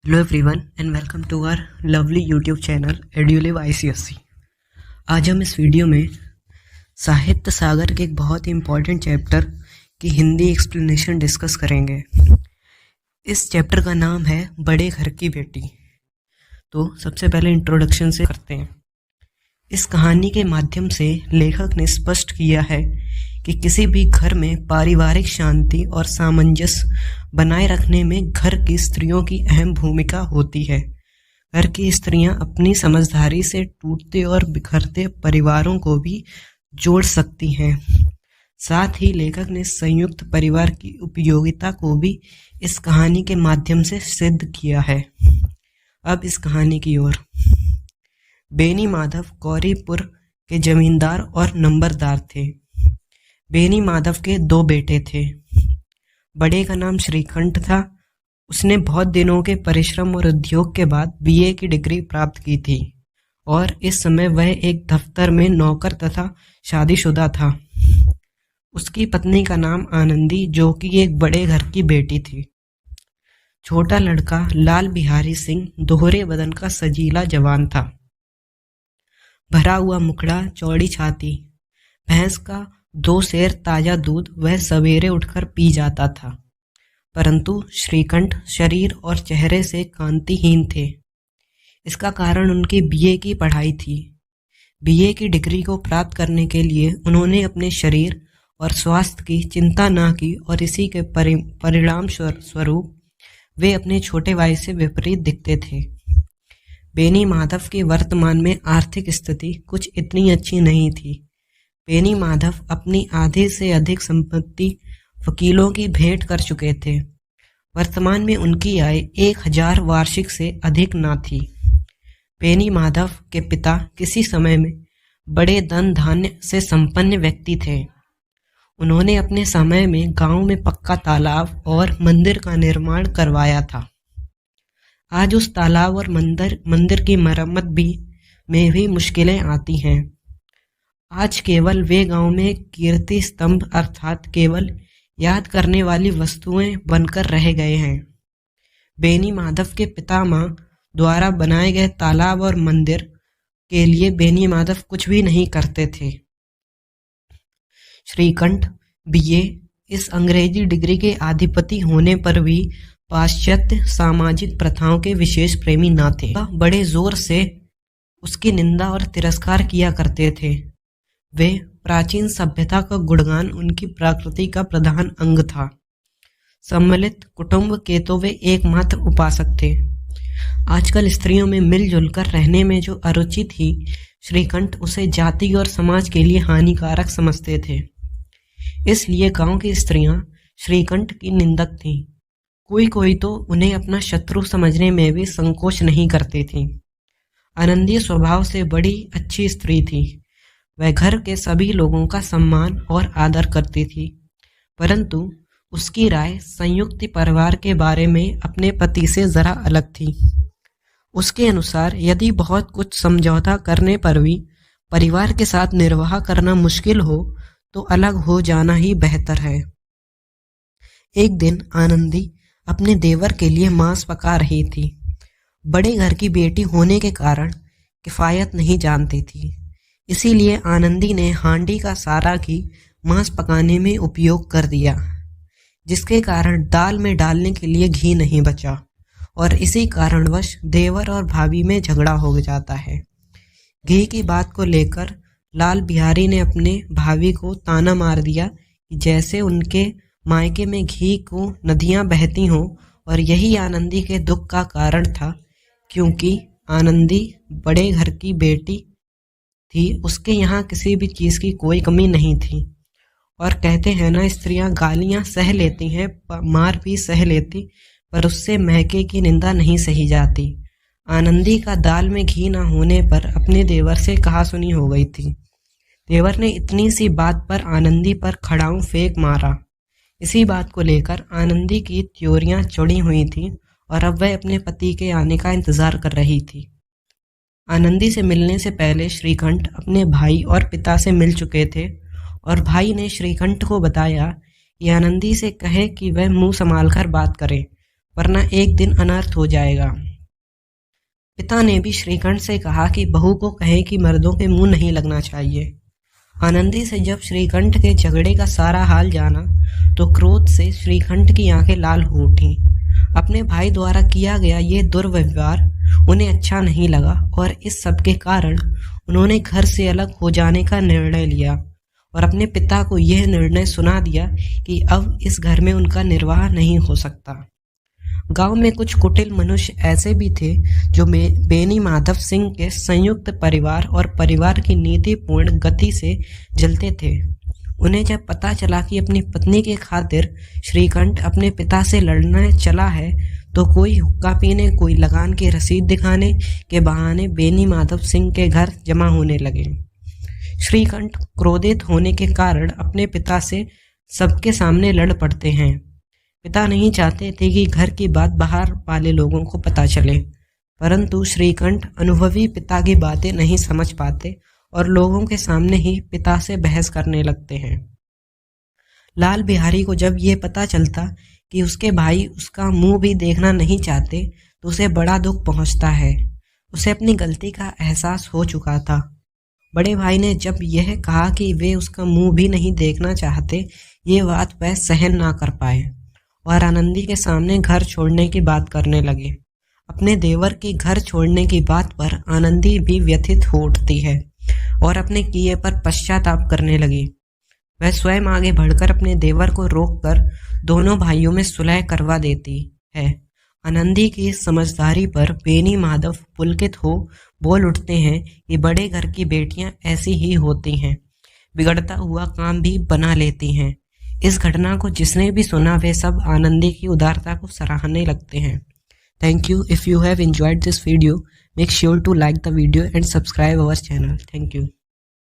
Hello everyone and welcome to our lovely YouTube channel Edulive ICSE। आज हम इस video में साहित्य सागर के एक बहुत ही इम्पॉर्टेंट चैप्टर की हिंदी एक्सप्लेनेशन डिस्कस करेंगे। इस चैप्टर का नाम है बड़े घर की बेटी। तो सबसे पहले इंट्रोडक्शन से करते हैं। इस कहानी के माध्यम से लेखक ने स्पष्ट किया है कि किसी भी घर में पारिवारिक शांति और सामंजस्य बनाए रखने में घर की स्त्रियों की अहम भूमिका होती है। घर की स्त्रियां अपनी समझदारी से टूटते और बिखरते परिवारों को भी जोड़ सकती हैं। साथ ही लेखक ने संयुक्त परिवार की उपयोगिता को भी इस कहानी के माध्यम से सिद्ध किया है। अब इस कहानी की ओर। बेनी माधव गौरीपुर के जमींदार और नंबरदार थे। बेनी माधव के 2 बेटे थे। बड़े का नाम श्रीकंठ था। उसने बहुत दिनों के परिश्रम और उद्योग के बाद BA की डिग्री प्राप्त की थी और इस समय वह एक दफ्तर में नौकर तथा शादीशुदा था। उसकी पत्नी का नाम आनंदी, जो कि एक बड़े घर की बेटी थी। छोटा लड़का लाल बिहारी सिंह दोहरे बदन का सजीला जवान था। भरा हुआ मुखड़ा, चौड़ी छाती, भैंस का 2 सेर ताजा दूध वह सवेरे उठकर पी जाता था। परंतु श्रीकंठ शरीर और चेहरे से कांतिहीन थे। इसका कारण उनकी BA की पढ़ाई थी। BA की डिग्री को प्राप्त करने के लिए उन्होंने अपने शरीर और स्वास्थ्य की चिंता न की और इसी के परिणाम स्वरूप वे अपने छोटे भाई से विपरीत दिखते थे। बेनी माधव की वर्तमान में आर्थिक स्थिति कुछ इतनी अच्छी नहीं थी। बेनी माधव अपनी आधे से अधिक संपत्ति वकीलों की भेंट कर चुके थे। वर्तमान में उनकी आय 1000 वार्षिक से अधिक न थी। बेनी माधव के पिता किसी समय में बड़े धन धान्य से संपन्न व्यक्ति थे। उन्होंने अपने समय में गांव में पक्का तालाब और मंदिर का निर्माण करवाया था। आज उस तालाब और मंदिर की मरम्मत में भी मुश्किलें आती हैं। आज केवल वे गांव में कीर्ति स्तंभ अर्थात केवल याद करने वाली वस्तुएं बनकर रह गए हैं। बेनी माधव के पितामह द्वारा बनाए गए तालाब और मंदिर के लिए बेनी माधव कुछ भी नहीं करते थे। श्रीकंठ BA इस अंग्रेजी डिग्री के अधिपति होने पर भी पाश्चात्य सामाजिक प्रथाओं के विशेष प्रेमी न थे। बड़े जोर से उसकी निंदा और तिरस्कार किया करते थे। वे प्राचीन सभ्यता का गुणगान उनकी प्रकृति का प्रधान अंग था। सम्मिलित कुटुंब के तो वे एकमात्र उपासक थे। आजकल स्त्रियों में मिलजुल कर रहने में जो अरुचि थी, श्रीकंठ उसे जाति और समाज के लिए हानिकारक समझते थे। इसलिए गांव की स्त्रियां श्रीकंठ की निंदक थीं। कोई तो उन्हें अपना शत्रु समझने में भी संकोच नहीं करती थी। आनंदी स्वभाव से बड़ी अच्छी स्त्री थी। वह घर के सभी लोगों का सम्मान और आदर करती थी, परंतु उसकी राय संयुक्त परिवार के बारे में अपने पति से जरा अलग थी। उसके अनुसार यदि बहुत कुछ समझौता करने पर भी परिवार के साथ निर्वाह करना मुश्किल हो तो अलग हो जाना ही बेहतर है। एक दिन आनंदी अपने देवर के लिए मांस पका रही थी। बड़े घर की बेटी होने के कारण किफायत नहीं जानती थी, इसीलिए आनंदी ने हांडी का सारा घी मांस पकाने में उपयोग कर दिया, जिसके कारण दाल में डालने के लिए घी नहीं बचा और इसी कारणवश देवर और भाभी में झगड़ा हो जाता है। घी की बात को लेकर लाल बिहारी ने अपने भाभी को ताना मार दिया कि जैसे उनके मायके में घी को नदियां बहती हों, और यही आनंदी के दुख का कारण था, क्योंकि आनंदी बड़े घर की बेटी थी। उसके यहाँ किसी भी चीज़ की कोई कमी नहीं थी। और कहते हैं ना, स्त्रियां गालियां सह लेती हैं, मार भी सह लेती, पर उससे महके की निंदा नहीं सही जाती। आनंदी का दाल में घी ना होने पर अपने देवर से कहासुनी हो गई थी। देवर ने इतनी सी बात पर आनंदी पर खड़ाऊं फेंक मारा। इसी बात को लेकर आनंदी की त्योरियां चढ़ी हुई थी और अब वह अपने पति के आने का इंतजार कर रही थी। आनंदी से मिलने से पहले श्रीकंठ अपने भाई और पिता से मिल चुके थे और भाई ने श्रीकंठ को बताया कि आनंदी से कहे कि वह मुंह संभाल कर बात करे, वरना एक दिन अनर्थ हो जाएगा। पिता ने भी श्रीकंठ से कहा कि बहू को कहे कि मर्दों के मुंह नहीं लगना चाहिए। आनंदी से जब श्रीकंठ के झगड़े का सारा हाल जाना तो क्रोध से श्रीकंठ की आंखें लाल हो उठीं। अपने भाई द्वारा किया गया ये दुर्व्यवहार उन्हें अच्छा नहीं लगा और इस सब के कारण उन्होंने घर से अलग हो जाने का निर्णय लिया और अपने पिता को यह निर्णय सुना दिया कि अब इस घर में उनका निर्वाह नहीं हो सकता। गांव में कुछ कुटिल मनुष्य ऐसे भी थे जो बेनी माधव सिंह के संयुक्त परिवार और परिवार की नीतिपूर्ण गति से जलते थे। उन्हें जब पता चला कि अपनी पत्नी के खातिर श्रीकंठ अपने पिता से लड़ने चला है तो कोई हुक्का पीने, कोई लगान की रसीद दिखाने के बहाने बेनी माधव सिंह के घर जमा होने लगे। श्रीकंठ क्रोधित होने के कारण अपने पिता से सबके सामने लड़ पड़ते हैं। पिता नहीं चाहते थे कि घर की बात बाहर वाले लोगों को पता चले, परंतु श्रीकंठ अनुभवी पिता की बातें नहीं समझ पाते और लोगों के सामने ही पिता से बहस करने लगते हैं। लाल बिहारी को जब ये पता चलता कि उसके भाई उसका मुंह भी देखना नहीं चाहते तो उसे बड़ा दुख पहुंचता है। उसे अपनी गलती का एहसास हो चुका था। बड़े भाई ने जब यह कहा कि वे उसका मुंह भी नहीं देखना चाहते, ये बात वह सहन ना कर पाए और आनंदी के सामने घर छोड़ने की बात करने लगे। अपने देवर की घर छोड़ने की बात पर आनंदी भी व्यथित हो उठती है और अपने किए पर पश्चाताप करने लगी। वह स्वयं आगे बढ़कर अपने देवर को रोककर दोनों भाइयों में सुलह करवा देती है। आनंदी की समझदारी पर बेनी माधव पुलकित हो बोल उठते हैं कि बड़े घर की बेटियां ऐसी ही होती हैं, बिगड़ता हुआ काम भी बना लेती हैं। इस घटना को जिसने भी सुना वे सब आनंदी की उदारता को सराहने लगते हैं। Thank you. If you have enjoyed this video, make sure to like the video and subscribe our channel. Thank you.